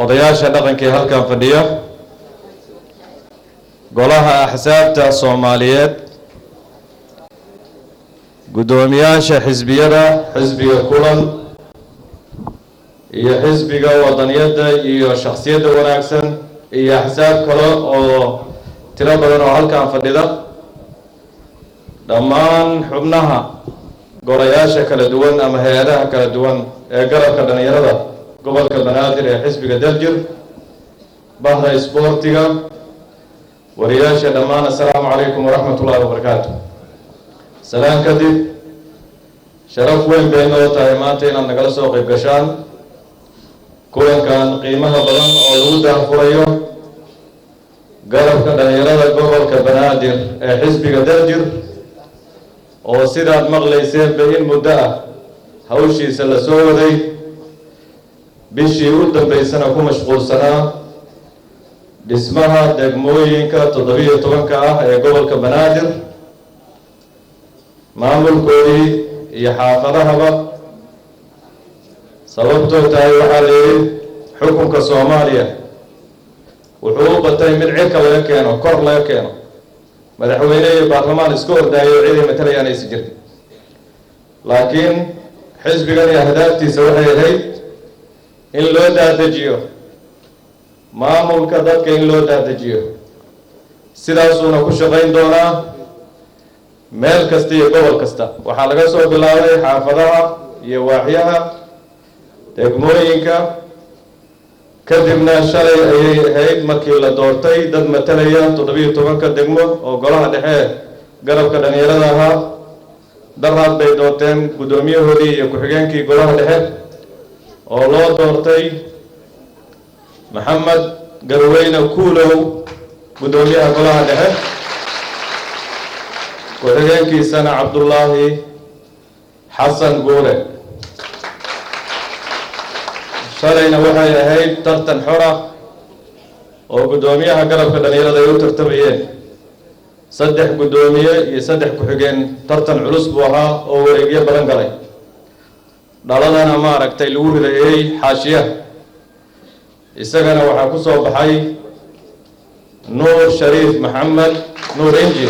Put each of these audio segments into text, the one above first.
odayaasha dhaqankii halkan fadhiya golaha axsaabta Soomaaliyeed gudoomiyaasha xisbiyada xisbiga kulan iyo xisbiga wadaniyada iyo shakhsiyada wanaagsan iyo axsaab kale oo tiro badan oo halkan fadhida dhammaan xubnaha golayaasha kala duwan ama hay'adaha kala duwan ee garabka dhalinyarada gobolka Banaadir ee xisbiga Daljir bahda isboortiga wariyaasha dhammaan assalaamu calaykum waraxmatullaahi wabarakaatuh salaam kadib sharaf weyn bay noo tahay maanta inaad nagala soo qayb gashaan kulankan qiimaha badan oo lagu daahfurayo garabka dhalinyarada gobolka Banaadir ee xisbiga Daljir oo sidaad maqlayseen in muddo ah hawshiisa la soo waday bishii u dambeysana ku mashquulsanaa dhismaha degmooyinka 17 ah ee gobolka Banaadir maamulkoodii iyo xaafadahaba sababtoo tahay waxaa leeyahay xukunka Soomaaliya wuxuu u batay mid cirka laga keeno kor laga keeno madaxweyne iyo baarlamaan isku ordaayo ciidan matalayaan ay jirtay laakiin xisbigan iyo ahdaaftiisa waxay ahayd in loo daadajiyo maamulka dadka in loo daadajiyo sidaasuna ku shaqayn doonaa meel kasta iyo gobol kasta waxaa laga soo bilaabay xaafadaha iyo waaxyaha degmooyinka kadibna shalay ayay ahayd markii la doortay dad matalaya 17 degmo oo golaha dhexe garabka dhalinyarada ahaa daraad bay doorteen gudoomiyahoodii iyo ku-xigeenkii golaha dhexe oo loo doortay Maxamed Garweyne Kuulow gudoomiyaha golaha dhexe ku-xigeenkiisana Cabdullaahi Xasan Guule shalayna waxay ahayd tartan xora oo gudoomiyaha garabka dhalinyarada ay u tartamayeen 3 gudoomiye iyo 3 ku-xigeen tartan culus buu ahaa oo wareegyo badan galay dhaladana ma aragtay lagu riday xaashiya isagana waxaa ku soo baxay Nuur Shariif Maxamed Nuur Inji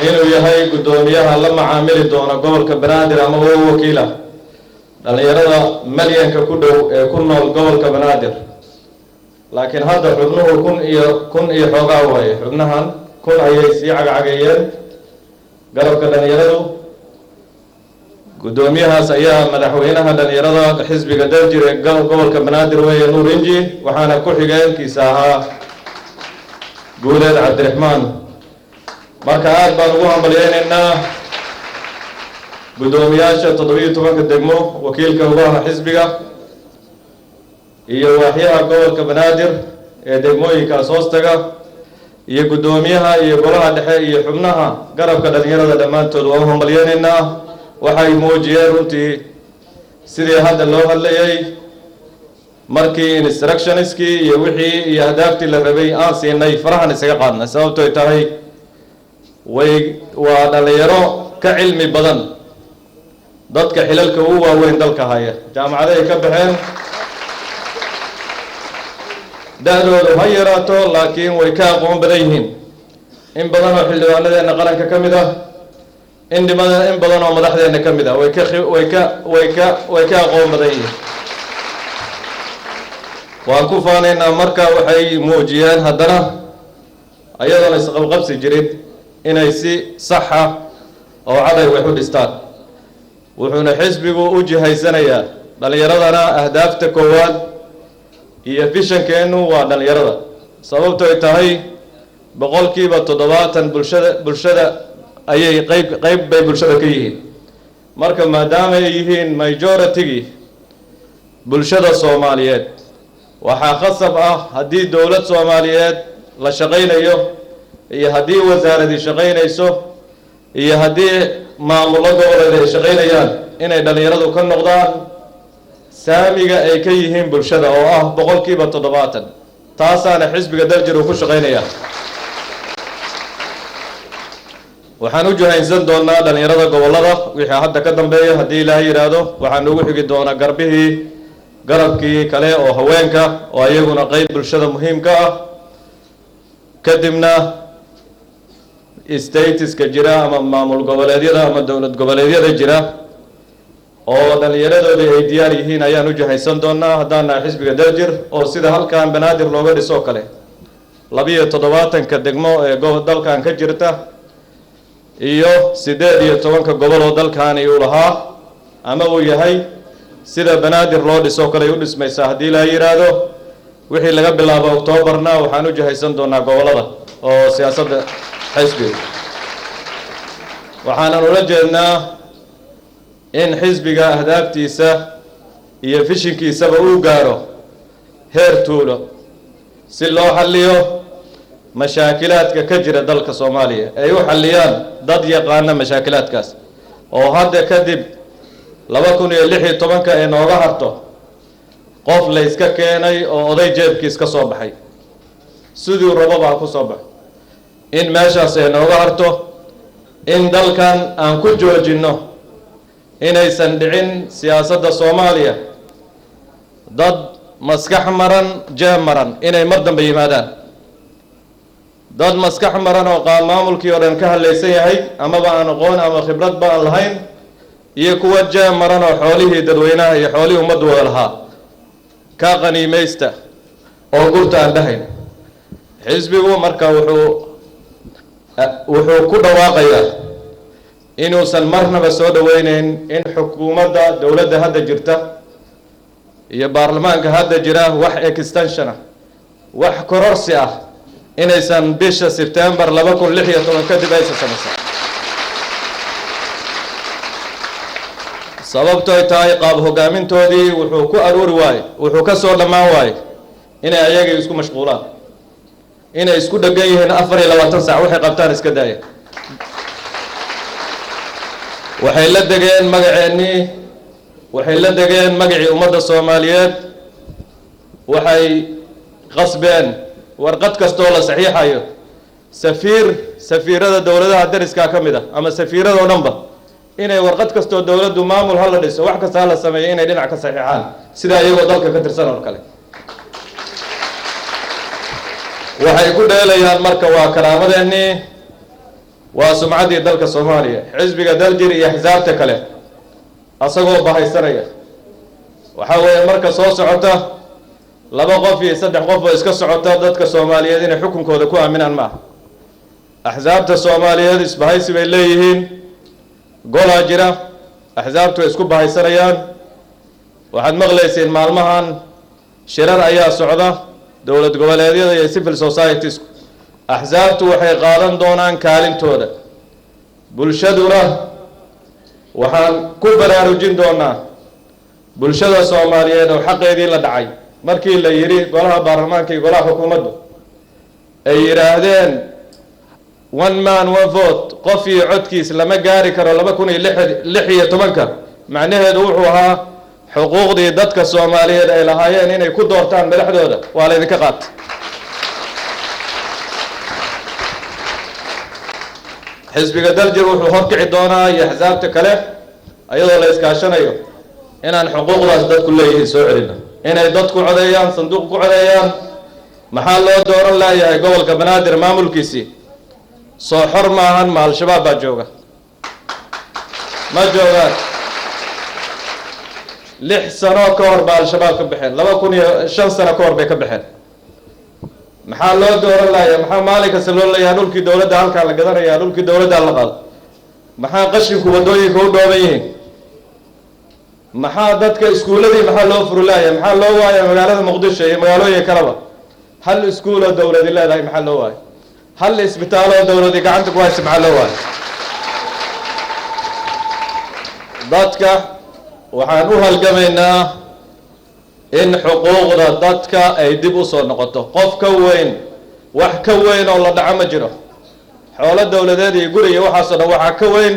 inuu yahay gudoomiyaha la macaamili doona gobolka Banaadir ama wakiila dhalinyarada malyanka ku dhow ee ku nool gobolka Banaadir laakiin hadda xubnuhu kun iyo xoogaa waaye xubnahan kun ayay sii cagacagayeen garabka dhalinyaradu gudoomiyahaas ayaa madaxweynaha dhalinyarada xisbiga Daljir ee gobolka Banaadir weeye Nuur Inji waxaana ku xigeenkiisa ahaa Guuleed Cabdiraxmaan marka aad baan ugu hambalyeynaa gudoomiyaasha 17 degmo wakiilka ugaha xisbiga iyo waaxyaha gobolka Banaadir ee degmooyinkaas hoostaga iyo gudoomiyaha iyo golaha dhexe iyo xubnaha garabka dhalinyarada dhammaantood waa u hambalyeynaa waxay muujiyeen runtii sidii hadda loo hadlayay markii instructionskii iyo wixii iyo ahdaaftii la rabay aan siinay farahan isaga qaadnay sababtoo tahay waa dhalinyaro ka cilmi badan dadka xilalka ugu waaweyn dalka haya jaamacada ay ka baxeen da'doodu ha yaraato laakiin way ka aqoon badan yihiin in badan oo xildhibaanadeena qaranka ka mid ah in badan oo madaxdeena ka mid ah way ka aqoon badan yihiin waan ku faanaynaa marka waxay muujiyeen haddana ayadoona isqabqabsi jirin inay si sax ah oo caday wax u dhistaan wuxuuna xisbigu u jihaysanayaa dhalinyaradana ahdaafta koowaad iyo fishankeenu waa dhalinyarada sababtoo ay tahay 70% bulshada ayay qayb bay bulshada ka yihiin marka maadaama ay yihiin majority bulshada Soomaaliyeed waxaa khasab ah haddii dawlad Soomaaliyeed la shaqaynayo iyo haddii wasaaradii shaqaynayso iyo haddii maamullo goboleed ay shaqaynayaan inay dhalinyaradu ka noqdaan saamiga ay ka yihiin bulshada oo ah 70% taasaana xisbiga Daljir uu ku shaqaynaya waxaan u jahaysan doonaa dhalinyarada gobolada wixii hadda ka dambeeya haddii ilaahay yiraahdo waxaan ugu xigi doonaa garabkii kale oo haweenka oo ayaguna qayb bulshada muhiimka ah kadibna statuska jira ama maamul goboleedyada ama dowlad goboleedyada jira oo dhalinyaradooda ay diyaar yihiin ayaan u jahaysan doonaa haddaan nahay xisbiga Daljir oo sida halkan banaadir looga dhiso kale 27 degmo ee dalkan ka jirta iyo 18 gobol oo dalkan uu lahaa ama uu yahay sida banaadir loo dhiso kale u dhismaysaa haddii la yiraahdo wixii laga bilaabo Oktoobarna waxaan u jahaysan doonaa gobolada oo siyaasadda xisbiga waxaan ula jeednaa in xisbiga ahdaaftiisa iyo fishinkiisaba uu gaaro heer tuulo si loo xalliyo mashaakilaadka ka jira dalka Soomaaliya ay u xalliyaan dad yaqaan mashaakilaadkaas oo hadda kadib 2016 ee nooga harto qof la iska keenay oo oday jeebkiis ka soo baxay sidoo rababa ku soo baxay in meeshaas ay nooga harto in dalkan aan ku joojino inaysan dhicin siyaasadda Soomaaliya dad maskax maran jeeb maran inay mar dambe yimaadaan dad maskax maran oo maamulkii oo dhan ka halaysan yahay ama aan aqoon ama khibrad baan lahayn iyo kuwa jeeb maran oo xoolihii dadweynaha iyo xoolihii ummaddu wada lahaa ka qaniimaysta oo gurta aan dhahayn xisbigu marka wuxuu ku dhawaaqayaa inuusan marnaba soo dhaweynayn in xukuumadda dowladda hadda jirta iyo baarlamaanka hadda jira wax extension ah wax kororsi ah inaysan bisha September 2016 kadib ay samaysaa sababtoo ay tahay qaab hogaamintoodii wuxuu ku aruuri waay wuxuu ka soo dhamaan waay inay ayaga isku mashquulaan inay isku dhagan yihiin 24 saac waxay qabtaan iska daaya waxay la degeen magaceennii waxay la degeen magacii ummadda Soomaaliyeed waxay qasbeen warqad kastoo la saxiixayo safiirada dawladaha dariska ka mid ah ama safiirada oo dhanba inay warqad kastoo dawladdu maamul hal la dhiso wax kasta la sameeyo inay dhinac ka saxiixaan sida ayagoo dalka ka tirsan oo kale waxay ku dheelayaan marka waa karaamadeenii waa sumcaddii dalka Soomaaliya xisbiga Daljir iyo axsaabta kale asagoo bahaysanaya waxa weeye marka soo socota 2 qof iyo 3 qof oo iska socota dadka Soomaaliyeed inay xukunkooda ku aaminaan ma axsaabta Soomaaliyeed isbahaysi bay leeyihiin gola jira axsaabtu isku bahaysanayaan waxaad maqlayseen maalmahan shirar ayaa socda dowlad goboleedyada iyo civil societies axsaabtu waxay qaadan doonaan kaalintooda bulshaduna waxaan ku baraarujin doonaa bulshada Soomaaliyeed oo xaqeedii la dhacay markii la yiri golaha baarlamaanka iyo golaha xukuumaddu ay yiraahdeen one man one vote qof iyo codkiis lama gaari karo 2016 macnaheedu wuxuu ahaa xuquuqdii dadka Soomaaliyeed ay lahaayeen inay ku doortaan madaxdooda waa la idinka qaatay xisbiga Daljir wuxuu horkici doonaa iyo axsaabta kale ayadoo la iskaashanayo inaan xuquuqdaas dadku leeyihiin soo celino inay dadku codeeyaan sanduuq ku codeeyaan maxaa loo dooran laayahay gobolka banaadir maamulkiisii soo xor maahan ma al-shabaab baa jooga ma joogaan 6 sano ka hor baa al-shabaab ka baxeen 2005 sano ka hor bay ka baxeen maxaa loo dooran laayahay maxaa maalinka loo leeyahay dhulkii dawladda halka la gadanayaa dhulkii dawladda la qaado maxaa qashinku wadooyinka u dhooban yihiin maxaa dadka iskuuladii maxaa loo furulaaya maxaa loo waaya magaalada Muqdisho iyo magaalooyinka kaleba hal iskuul oo dawladda leedahay maxaa loo waaya hal isbitaal oo dawladda gacanta ku haysa maxaa loo waaya dadka waxaan u halgamaynaa in xuquuqda dadka ay dib u soo noqoto qof ka weyn wax ka weyn oo la dhaca ma jiro xoolo dawladeed iyo guri iyo waxaas oo dhan waxa ka weyn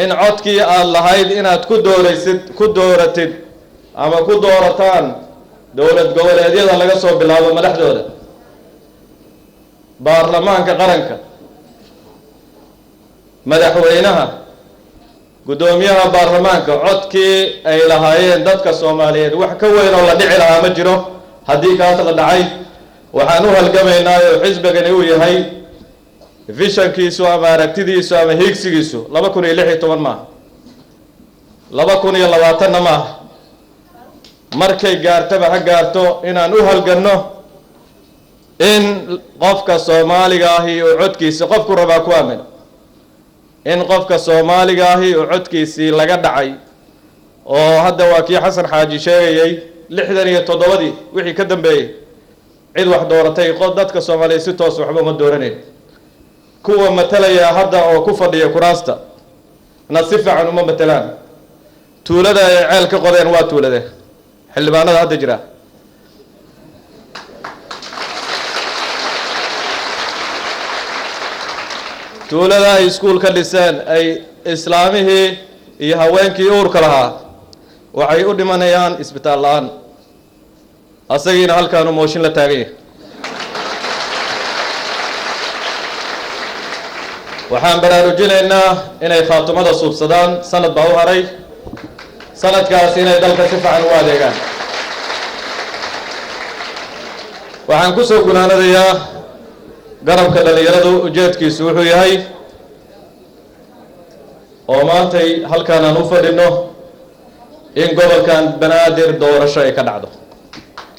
in codkii aad lahayd inaad ku dooratid ama ku doorataan dowlad goboleedyada laga soo bilaabo madaxdooda baarlamaanka qaranka madaxweynaha gudoomiyaha baarlamaanka codkii ay lahaayeen dadka Soomaaliyeed wax ka weyn oo la dhici lahaa ma jiro haddii kaas la dhacay waxaan u halgamaynaa oo xisbigani uu yahay visionkiisu ama aragtidiisu ama higsigiisu 2016 ma 2020 ma markay gaartaba ha gaarto inaan u halganno in qofka Soomaaliga ahi oo codkiisa qofku raba ku aamino in qofka Soomaaliga ahi oo codkiisii laga dhacay oo hadda waa kii Xasan Xaaji sheegayay 67 wixii ka dambeeyay cid wax dooratay dadka Soomaaliyeed si toos waxba ma dooraneen kuwa matalaya hadda oo ku fadhiya kuraasta nasiifacan uma matalaan tuulada ay ceel ka qodeen waa tuulada xildhibaanada hadda jira tuulada ay iskuul ka dhiseen ay islaamihii iyo haweenkii uurka lahaa waxay u dhimanayaan isbitaal la'aan asagiina halkaan mooshin la taagay waxaan baraarujinaynaa inay khaatumada suubsadaan sanad baa u haray sanadkaas inay dalka si fiican u adeegaan waxaan ku soo gunaanadayaa garabka dhalinyaradu ujeedkiisu wuxuu yahay oo maantay halkaan aan u fadhino in gobolkan Banaadir doorasho ay ka dhacdo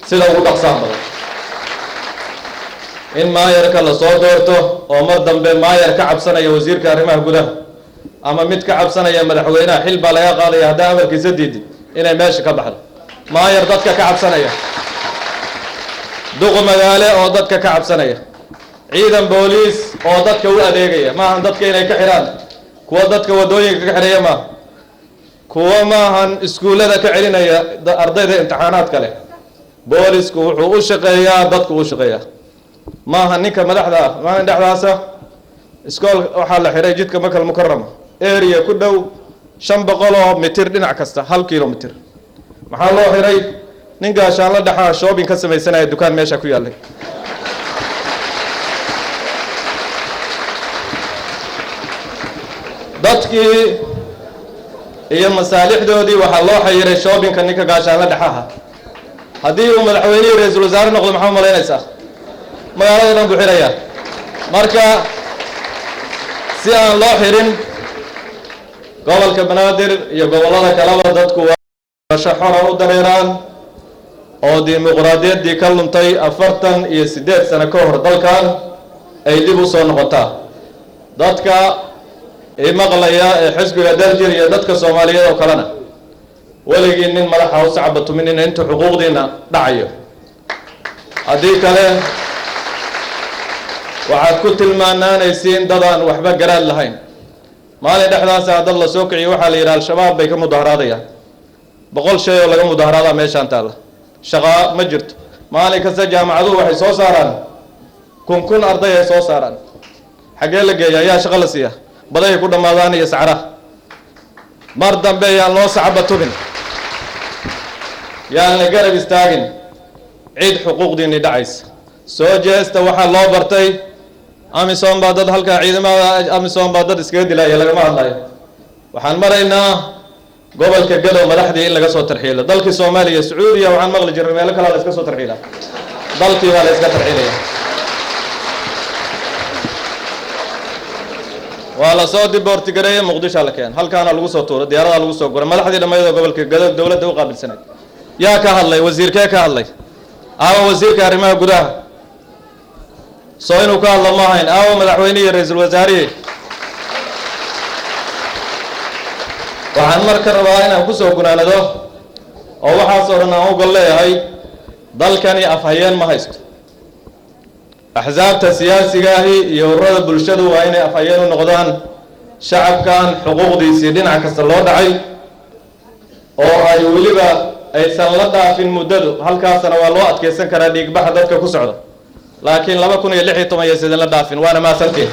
sida ugu dhaqsaha badan in maayarka la soo doorto oo mar dambe maayar ka cabsanaya wasiirka arrimaha gudaha ama mid ka cabsanaya madaxweynaha xil baa laga qaadaya haddii amarkiisa diiday inay meesha ka baxdo maayar dadka ka cabsanaya duq magaale oo dadka ka cabsanaya ciidan booliis oo dadka u adeegaya maahan dadka inay ka xiraan kuwa dadka wadooyinka ka xiraya ma kuwa maahan iskuulada ka celinaya ardayda imtixaanaadka leh boolisku wuxuu u shaqeeyaa dadku u shaqeeyaa maahan ninka madaxda maahan dhaxdaasa iskool waxaa la xiray jidka Makal Mukarrama area ku dhow 500 mitir dhinac kasta 1 kilomitir maxaa loo xiray nin gaashaan la dhaxaa shopping ka samaysanaya dukaan meesha ku yaalay dadkii iyo masaalixdoodii waxaa loo xayiray shoppingka ninka gaashaan la dhaxaha haddii uu madaxweynaha ra'iisul wasaare noqdo maxaa malaynaysaa magaalada dhan buuxinaya marka si aan loo xirin gobolka Banaadir iyo gobolada kaleba dadku waa shaqo u dareeraan oo dimuqraadiyadii ka luntay 48 sano ka hor dalkan ay dib u soo noqotaa dadka ay maqlaya ee xisbiga darjir iyo dadka Soomaaliyeed oo kalena waligii nin madaxa u sacbato min inta xuquuqdiina dhacayo hadii kale waxaad ku tilmaanaanaysiin dadaan waxba garaad lahayn maalin dhexdaas dad la soo kiciyo waxa la yiraahdaa al-shabaab bay ka mudaharaadayaan 100 shay oo laga mudaharaadaa meeshaan taala shaqa ma jirto maalin kasta jaamacadu waxay soo saaraan kun arday ay soo saaraan xagee la geeyaa yaa shaqa la siiya baday ku dhamaadaan iyo sacra mar dambe yaa loo sacbatubin yaa la garab istaagin cid xuquuqdiina dhacays soo jeesta waxa loo bartay amisom baa dad halka ciidamada amisom baa dad iskaga dilay laga ma hadlayo waxaan maraynaa gobolka Gado madaxdii in laga soo tarxiilo dalkii Soomaaliya Sacuudiya waxaan maqli jiray meel kale la iska soo tarxiila dalkii waa la iska tarxiilaya waa la soo diboorti gareeyay Muqdisho la keen halkaana lagu soo tuuro diyaarada lagu soo guray madaxdii dhameeyay gobolka Gado dawladda u qaabilsanay yaa ka hadlay wasiirkee ka hadlay wasiirka arrimaha gudaha soo inuu ka hadlo ma ahayn madaxweynaha ra'iisul wasaare waxaan marka rabaa inaan ku soo gunaanado oo waxa soo dhan aan u galeeyahay dalkani afhayeen ma haysto axzaabta siyaasiga ah iyo ururada bulshadu waa inay afhayeen u noqdaan shacabkan xuquuqdiisa dhinac kasta loo dhacay oo ay waliba aysan la dhaafin muddadu halkaasna waa loo adkeysan karaa dhiig baxa dadka ku socda laakiin 2016 aysan la dhaafin waana ma santiin